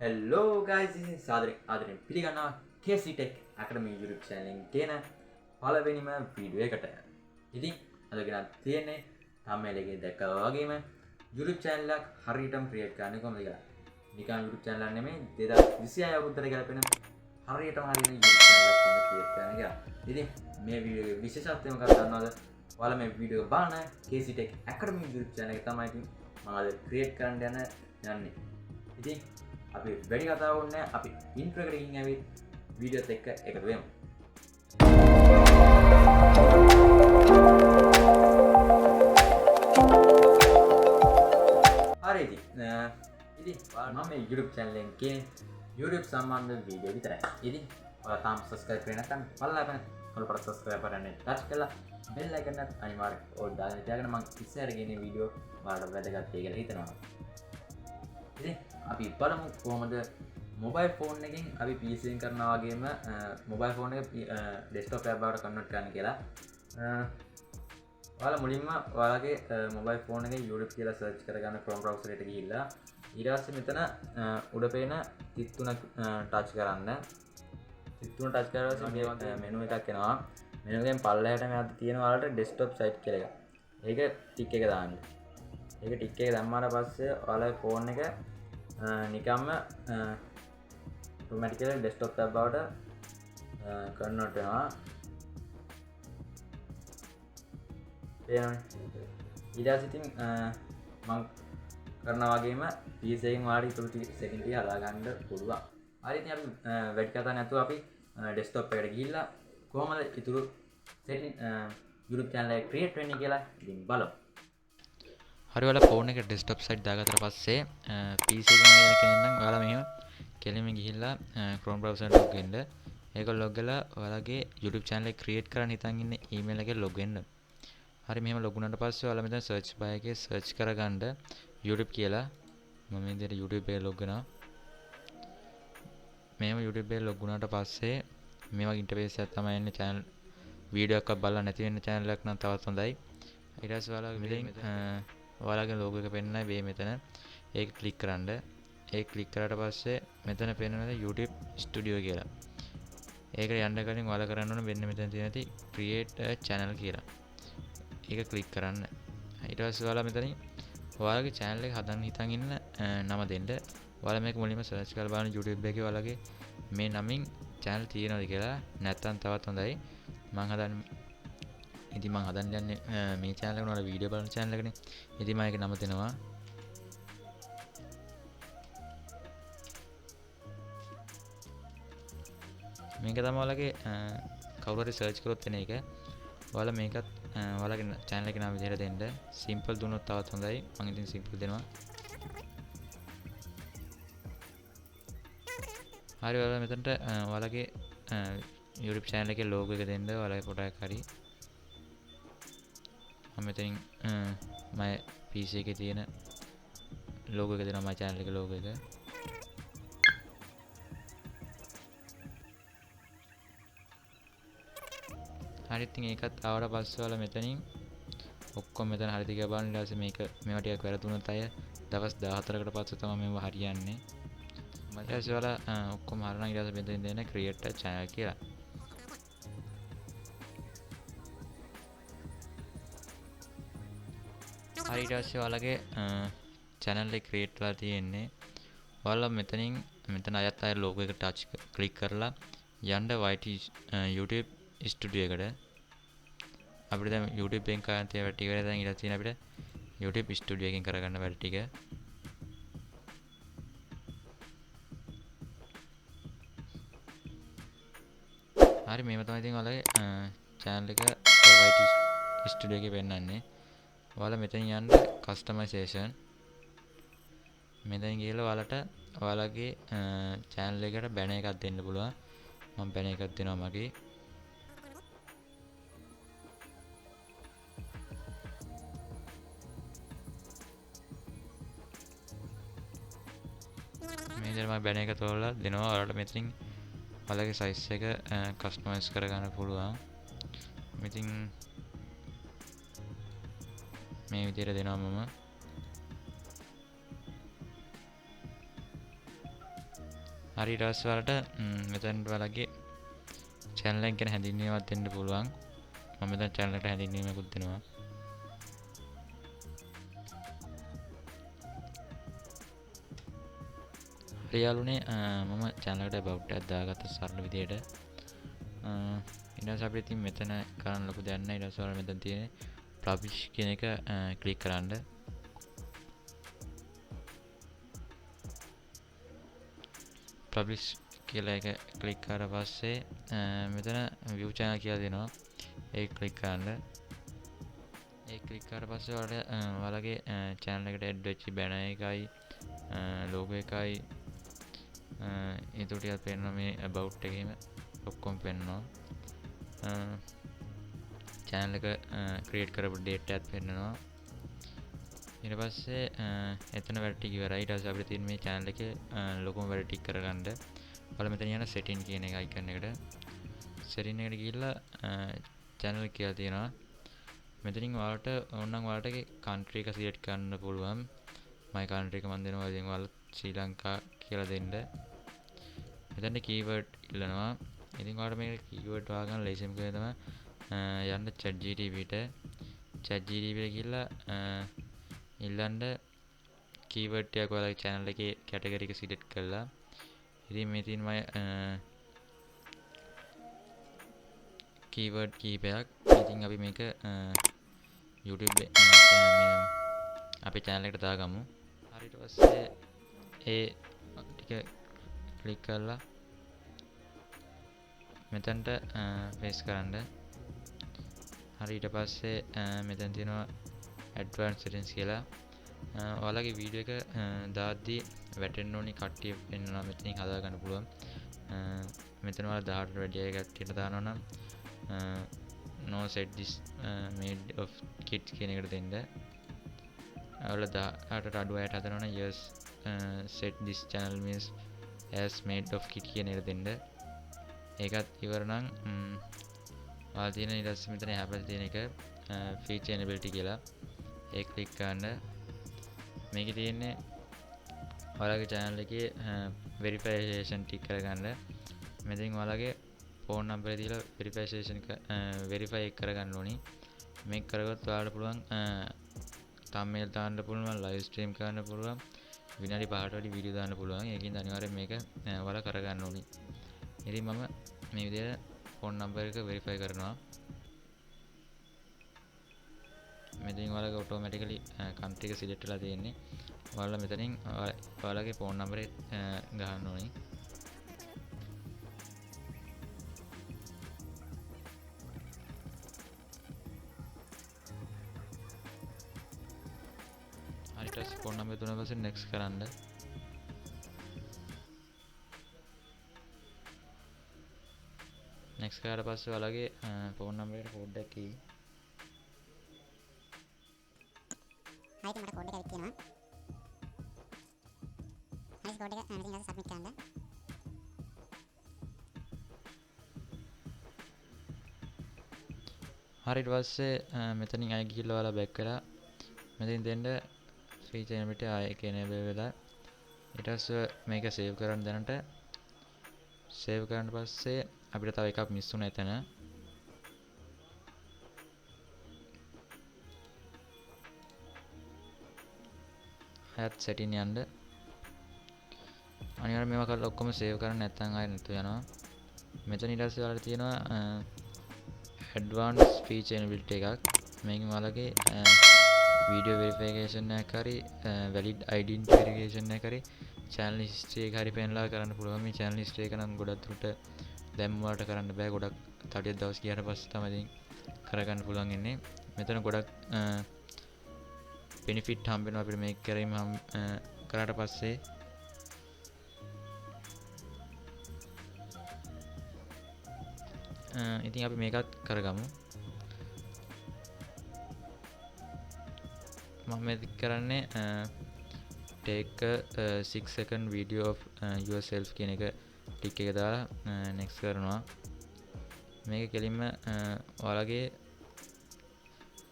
Hello guys, this is ආදරෙන් පිළිගන්නවා KC Tech Academy YouTube channel එකෙන් තියෙන පළවෙනිම වීඩියෝ එකට. ඉතින් අද ගෙනත් තියෙන්නේ thumbnail එකේ දැක්කා වගේම YouTube channel එකක් හරියටම create කරන්න කොහොමද කියලා. නිකන් YouTube channel එකක් නෙමෙයි 2026 අවුරුද්දට ගැලපෙන හරියටම හරියන YouTube channel එකක් කොහොමද create කරන්න කියලා. ඉතින් මේ වීඩියෝ එකේ විශේෂත්වය මොකක්ද දන්නවද? ඔයාලා මේ වීඩියෝ එක බලන KC Tech Academy YouTube channel එක තමයි ඉතින් මම අද create කරන්න යන්නේ. ඉතින් අපි වැඩි කතාවක් ඕනේ නැහැ. අපි ඉන්ට්‍රෝ එකට ගිහින් ඇවිත් වීඩියෝත් එක්ක එකතු වෙමු. හරි ඉතින් මම මේ YouTube channel එකෙන් කියන්නේ YouTube සම්බන්ධ වීඩියෝ විතරයි. ඉතින් ඔයාලා තාම subscribe කරේ නැත්නම් බලන්න ඔයාලා subscribe කරන්න ටච් කරලා bell icon එකත් අනිවාර්යෙන් ඕල් දාලා තියාගෙන මම ඉස්සරහ ගෙන වීඩියෝ ඔයාලට වැදගත් වෙයි කියලා හිතනවා. ඉතින් අපි බලමු කොහොමද මොබයිල් ෆෝන් එකෙන් අපි PC එකෙන් කරනවා වගේම මොබයිල් ෆෝන් එක ඩෙස්ක්ටොප් ඇප් බවට කන්වර්ට් කරන්න කියලා. ඔයාලා මුලින්ම ඔයාලගේ මොබයිල් ෆෝන් එකේ YouTube කියලා සර්ච් කරගන්න Chrome browser එකට ගිහිල්ලා ඊට පස්සේ මෙතන උඩ පේන 33 ටච් කරන්න. 33 ටච් කරලා පස්සේ මෙනු එකක් එනවා. මෙනු එකෙන් පල්ලෙහාට මෙයාට තියෙන ඔයාලට ඩෙස්ක්ටොප් සයිට් කියලා එකක්. ඒක ටික් එක දාන්න. ඒක ටික් එක දැම්මාට පස්සේ ඔයාලගේ ෆෝන් එක නිකම්ම ඔටෝමැටිකලි ඩෙස්ක්ටොප් ටැබ් බවට කන්වර්ට් වෙනවා. ඊට පස්සේ ඉතින් මම කරනවා වගේම PC එකෙන් වාඩි ඉතුරු සෙටින් ටික හදා ගන්න පුළුවන්. හරි ඉතින් අපි වැඩි කතා නැතුව අපි ඩෙස්ක්ටොප් එකට ගිහිල්ලා කොහොමද ඉතුරු සෙටින් YouTube channel එක ක්‍රියේට් වෙන්නේ කියලා ඉතින් බලමු. හරි ඔයාලා ෆෝන් එක ඩෙස්ක්ටොප් සයිට් දාගත්තට පස්සේ PC එකේ යන කෙනෙක් නම් ඔයාලා මෙහෙම කෙලින්ම ගිහිල්ලා Chrome browser එකට log වෙන්න. ඒක log වෙලා ඔයාලගේ YouTube channel එක create කරන්න හිතන් ඉන්න email එකේ log වෙන්න. හරි මෙහෙම log වුණාට පස්සේ ඔයාලා මෙතන search bar එකේ search කරගන්න YouTube කියලා. මම මේ විදිහට YouTube එකේ log වෙනවා. මෙහෙම YouTube එකේ log වුණාට පස්සේ මේ වගේ interface එකක් තමයි එන්නේ channel වීඩියෝ එකක් බලලා නැති වෙන channel එකක් නම් තවත් හොඳයි. ඊට පස්සේ ඔයාලා මෙතන ඔයාලගේ ලෝගෝ එක පෙන්නයි මේ මෙතන ඒක ක්ලික් කරන්න. ඒක ක්ලික් කරාට පස්සේ මෙතන පෙන්නනවා YouTube Studio කියලා. ඒකට යන්න කලින් ඔයාලා කරන්න ඕනේ මෙන්න මෙතන තියෙන create a channel කියලා. ඒක ක්ලික් කරන්න. ඊට පස්සේ ඔයාලා මෙතනින් ඔයාලගේ channel එක හදන්න හිතන් ඉන්න නම දෙන්න. ඔයාලා මේක මුලින්ම search කරලා බලන්න YouTube එකේ ඔයාලගේ මේ නමින් channel තියෙනවද කියලා. නැත්නම් තවත් හොඳයි. ඉතින් මම හදන්න යන්නේ මේ channel එක උනාට වීඩියෝ බලන channel එකනේ. ඉතින් මම ඒක නම දෙනවා. මේක තමයි ඔයාලගේ කවුරු හරි search කරොත් එන එක. ඔයාලා මේකත් ඔයාලගේ channel එකේ නම විදිහට දෙන්න. simple දුන්නොත් තවත් හොඳයි. මම ඉතින් simple දෙනවා. හරි ඔයාලා මෙතනට ඔයාලගේ YouTube channel එකේ logo එක දෙන්න. ඔයාලගේ ෆොටෝ එක හරි මම මෙතනින් මම PC එකේ තියෙන logo එක දෙනවා මගේ channel එකේ logo එක. හරි ඉතින් ඒකත් ආවට පස්සේ ඔයාලා මෙතනින් ඔක්කොම මෙතන හරිද කියලා බලන්න. ඊට පස්සේ මේවා ටිකක් වැරදුනොත් අය දවස් 14කට පස්සේ තමයි මේව හරියන්නේ. ඊට පස්සේ ඔයාලා ඔක්කොම හරිනම් ඊට පස්සේ මෙතනින් දෙන්න create a channel කියලා. හරි ඊට පස්සේ ඔයාලගේ channel එක create වෙලා තියෙන්නේ. ඔයාලා මෙතන අයත් අය logo එක touch click කරලා යන්න YT YouTube Studio එකට. අපිට දැන් YouTube එකෙන් කරන්න තියෙන වැඩ ටික දැන් ඊට තියෙන අපිට YouTube Studio එකෙන් කරගන්න වැඩ ටික. හරි මේව තමයි ඉතින් ඔයාලගේ channel එක YT Studio එකේ පෙන්නන්නේ. ඔයාලා මෙතන යන්න customization. මෙතන ගිහලා ඔයාලට ඔයාලගේ channel එකට banner එකක් දෙන්න පුළුවන්. මම banner එකක් දෙනවා මගේ. මේ විදිහට මම banner එක තෝරලා දෙනවා. ඔයාලට මෙතනින් ඔයාලගේ size එක customize කරගන්න පුළුවන්. ඉතින් මේ විදිහට දෙනවා මම. හරි ඊට පස්සේ ඔයාලට මෙතනට ඔයාලගේ channel එක ගැන හැඳින්වීමක් දෙන්න පුළුවන්. මම මෙතන channel එකට හැඳින්වීමකුත් දෙනවා. හරි යාළුවනේ මම channel එකට about එකක් දාගත්ත සරල විදියට. ඊට පස්සේ අපිට ඉතින් මෙතන කරන්න ලොකු දෙයක් නැහැ. ඊට පස්සේ ඔයාලා මෙතන තියෙන publish කියන එක ක්ලික් කරන්න. publish කියලා එක ක්ලික් කරලා පස්සේ මෙතන view channel කියලා දෙනවා. ඒක ක්ලික් කරන්න. ඒක ක්ලික් කරලා පස්සේ ඔයාලගේ channel එකට add වෙච්ච banner එකයි logo එකයි ඒ ටිකක් පේනවා මේ about එකේම ඔක්කොම පේනවා. channel එක create කරපු date එකත් පේනවා. ඊට පස්සේ එතන වැඩ ටික ඉවරයි. ඊට පස්සේ අපිට තියෙන මේ channel එකේ logo වැඩ ටික කරගන්න. ඔයාලා මෙතන යන setting කියන එක icon එකට. setting එකට ගිහිල්ලා channel කියලා තියෙනවා. මෙතනින් ඔයාලට ඕනනම් ඔයාලට country එක select කරන්න පුළුවන්. my country එක මම දෙනවා. ඉතින් ඔයාලා ශ්‍රී ලංකා කියලා දෙන්න. මෙතන keyword ඉල්ලනවා. ඉතින් ඔයාලට මේක keyword හොයාගන්න ලේසිම ක්‍රමය තමයි යන්න ChatGPT එකට ගිහිල්ලා ඉල්ලන්න keyword ටික ඔයාලගේ channel එකේ category එක select කරලා ඉතින් මේ තියෙන keyword කීපයක්. ඉතින් අපි මේක YouTube අපේ channel එකට දාගමු. හරි ඊට පස්සේ ඒ ටික ක්ලික් කරලා මෙතනට paste කරන්න. හරි ඊට පස්සේ මෙතන තියෙනවා advanced settings කියලා. ඔයාලගේ වීඩියෝ එක දාද්දී වැටෙන්න ඕනි කට්ටිය වෙන්නවා මෙතනින් හදා ගන්න පුළුවන්. මෙතන ඔයාලා 18ට වැඩි අය කට්ටියට දානවා නම් no set this made of kids කියන එකට දෙන්න. ඔයාලා 18ට අඩු අයට හදනවා නම් yes set this channel means as made of kids කියන එකට දෙන්න. ඒකත් ඉවර නම් ඔයාලා තියෙන ඊට පස්සේ මෙතන එහා පැත්තේ තියෙන එක feature enability කියලා. ඒක ක්ලික් කරන්න. මේකේ තියෙන්නේ ඔයාලගේ channel එකේ verification ටික කරගන්න. මෙතනින් ඔයාලගේ phone number එක දීලා verification verify එක කරගන්න ඕනි. මේක කරගොත් ඔයාලට පුළුවන් thumbnail දාන්න පුළුවන්, live stream කරන්න පුළුවන්, විනාඩි 5කට වැඩි වීඩියෝ දාන්න පුළුවන්. ඒකින්ද අනිවාර්යෙන් මේක ඔයාලා කරගන්න ඕනි. ඉතින් මම මේ විදිහට phone number එක verify කරනවා. මෙතනින් ඔයාලගේ automatically country එක select වෙලා තියෙන්නේ. ඔයාලා මෙතනින් ඔයාලගේ phone number එක ගහන්න ඕනි. ඊට පස්සේ phone number දුන්නා පස්සේ next කරන්න. next කරලා පස්සේ ඔයාලගේ phone number එකට code එකක් කී. ආයෙත් මට කෝඩ් එක ඇවිත් තියෙනවා. හරි කෝඩ් එක මෙතන ඉඳලා සබ්මිට් කරන්න. හරි ඊට පස්සේ මෙතනින් ආයෙ ගිහිල්ලා ඔයාලා back කරලා මෙතනින් දෙන්න feature enability ආයෙ enable වෙලා ඊට පස්සේ මේක save කරන්න දැනට save කරන්න පස්සේ අපිට තව එකක් මිස් වුණා එතන. හැත් setting යන්න. අනිවාර්යයෙන් මේවා කරලා ඔක්කොම save කරන්න නැත්නම් ආයෙ නැතු යනවා. මෙතන ඊට පස්සේ ඔයාලට තියෙනවා advanced feature enability එකක්. මේකෙන් ඔයාලගේ video verification එකක් හරි valid identity verification එකක් හරි channel history එක හරි පෙන්ලා කරන්න පුළුවන්. මේ channel history එක නම් ගොඩක් දුරට දැන් වලට කරන්න බෑ. ගොඩක් තඩියක් දවස් ගියාට පස්සේ තමයි ඉතින් කරගන්න පුළුවන් ඉන්නේ. මෙතන ගොඩක් benefit හම්බ වෙනවා අපිට මේක කරීම කරාට පස්සේ. ඉතින් අපි මේකත් කරගමු. මම මේක කරන්නේ take a 6 second video of yourself කියන එක ටික් එක දාලා next කරනවා. මේක කෙලින්ම ඔයාලගේ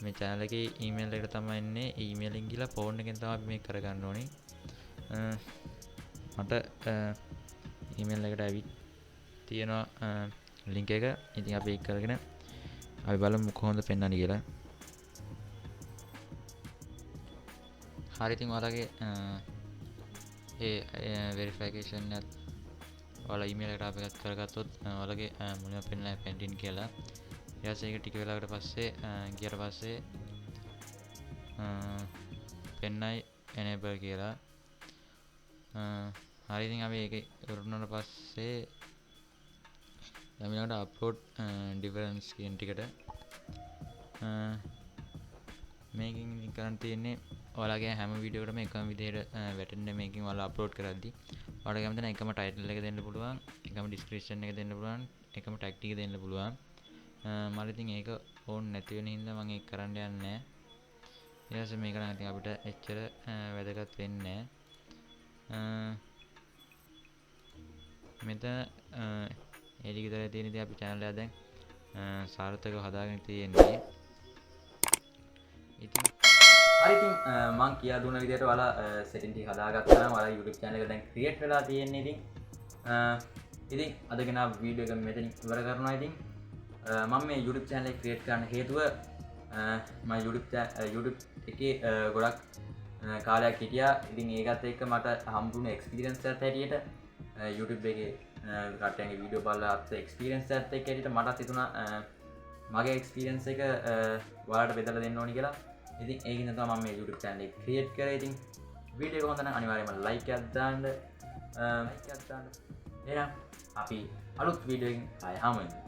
මේ channel එකේ email එකට තමයි එන්නේ. email එකෙන් ගිහලා phone එකෙන් තමයි අපි මේක කරගන්න ඕනේ. මට ඊමේල් එකට ඇවිත් තියෙනවා ලින්ක් එක. ඉතින් අපි ඒක කරගෙන අපි බලමු කොහොමද පෙන්වන්නේ කියලා. හරි ඉතින් ඔයාලගේ ඒ වෙරිෆිකේෂන් එකත් ඔයාලා ඊමේල් එකට අපිට කරගත්තොත් ඔයාලගේ මුලින්ම පෙන්වන්නේ pending කියලා. ඊට පස්සේ ඒක ටික වෙලාවකට පස්සේ ගියට පස්සේ පෙන්නයි enable කියලා. හරි ඉතින් අපි ඒක ඉවරනට පස්සේ ළමයාට අප්ලෝඩ් ඩිෆරන්ස් කියන ටිකට මේකින් කරන්න තියෙන්නේ ඔයාලගේ හැම වීඩියෝ එකකටම එකම විදිහට වැටෙන්න මේකින් ඔයාලා අප්ලෝඩ් කරද්දි ඔයාලට කැමති නම් එකම ටයිටල් එක දෙන්න පුළුවන්, එකම ඩිස්ක්‍රිප්ෂන් එක දෙන්න පුළුවන්, එකම ටැග් ටික දෙන්න පුළුවන්. මම ඉතින් ඒක ඕන් නැති වෙන හින්දා මම ඒක කරන්න යන්නේ නැහැ. ඊට පස්සේ මේක නම් ඉතින් අපිට එච්චර වැදගත් වෙන්නේ නැහැ. මෙතන එලි විතරයි තියෙන ඉතින් අපි channel එක දැන් සාර්ථකව හදාගෙන තියෙන්නේ. ඉතින් හරි ඉතින් මම කියලා දුන්න විදිහට ඔයාලා setting ටික හදාගත්තා නම් ඔයාලා YouTube channel එක දැන් create වෙලා තියෙන්නේ. ඉතින් අද ගෙන වීඩියෝ එක මෙතනින් ඉවර කරනවා. ඉතින් මම මේ YouTube channel එක create කරන්න හේතුව මම YouTube එකේ ගොඩක් කාලයක් හිටියා. ඉතින් ඒකත් එක්ක මට හම්බුනේ experience එකත් හැටියට YouTube එකේ කට්ටියන්ගේ වීඩියෝ බලලා අත් experience එකත් එක්ක හැටියට මටත් හිතුණා මගේ experience එක ඔයාලට බෙදලා දෙන්න ඕනි කියලා. ඉතින් ඒකින් තමයි මම මේ YouTube channel එක create කරේ. ඉතින් වීඩියෝ එක හොඳ නම් අනිවාර්යයෙන්ම like එකක් දාන්න. එහෙනම් අපි අලුත් වීඩියෝ එකකින් ආයෙ හමු වෙනවා.